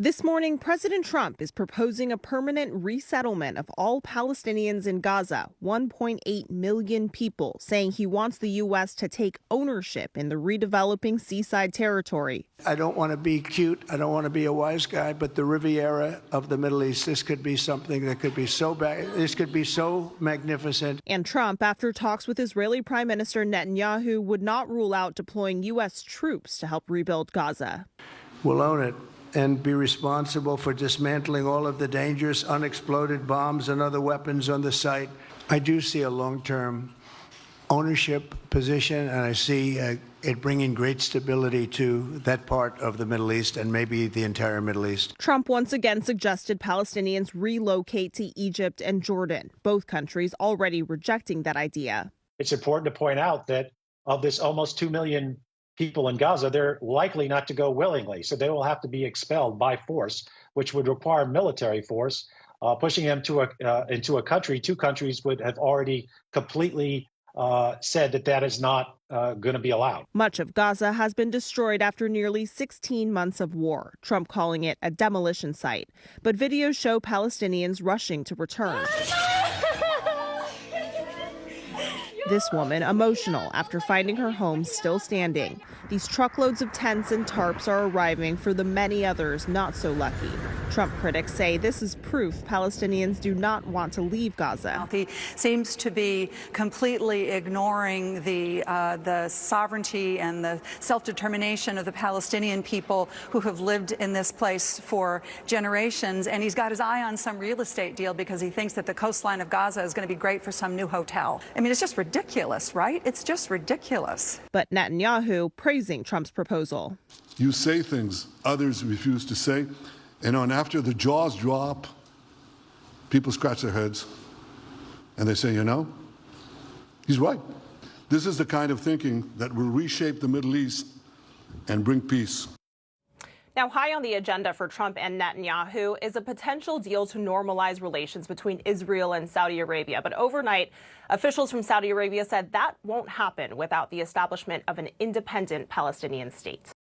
This morning, President Trump is proposing a permanent resettlement of all Palestinians in Gaza, 1.8 million people, saying he wants the U.S. to take ownership in the redeveloping seaside territory. I don't want to be cute. I don't want to be a wise guy, but the Riviera of the Middle East, this could be something that could be so bad. This could be so magnificent. And Trump, after talks with Israeli Prime Minister Netanyahu, would not rule out deploying U.S. troops to help rebuild Gaza. We'll own it and be responsible for dismantling all of the dangerous unexploded bombs and other weapons on the site. I do see a long-term ownership position, and I see it bringing great stability to that part of the Middle East and maybe the entire Middle East. Trump once again suggested Palestinians relocate to Egypt and Jordan, both countries already rejecting that idea. It's important to point out that of this almost 2 million people in Gaza, they're likely not to go willingly. So they will have to be expelled by force, which would require military force. Pushing them into a country, two countries would have already completely said that is not going to be allowed. Much of Gaza has been destroyed after nearly 16 months of war, Trump calling it a demolition site. But videos show Palestinians rushing to return. This woman emotional after finding her home still standing. These truckloads of tents and tarps are arriving for the many others not so lucky. Trump critics say this is proof Palestinians do not want to leave Gaza. He seems to be completely ignoring the sovereignty and the self-determination of the Palestinian people who have lived in this place for generations. And he's got his eye on some real estate deal because he thinks that the coastline of Gaza is going to be great for some new hotel. I mean, it's just ridiculous, right? It's just ridiculous. But Netanyahu praising Trump's proposal. You say things others refuse to say. And after the jaws drop, people scratch their heads and they say, he's right. This is the kind of thinking that will reshape the Middle East and bring peace. Now, high on the agenda for Trump and Netanyahu is a potential deal to normalize relations between Israel and Saudi Arabia. But overnight, officials from Saudi Arabia said that won't happen without the establishment of an independent Palestinian state.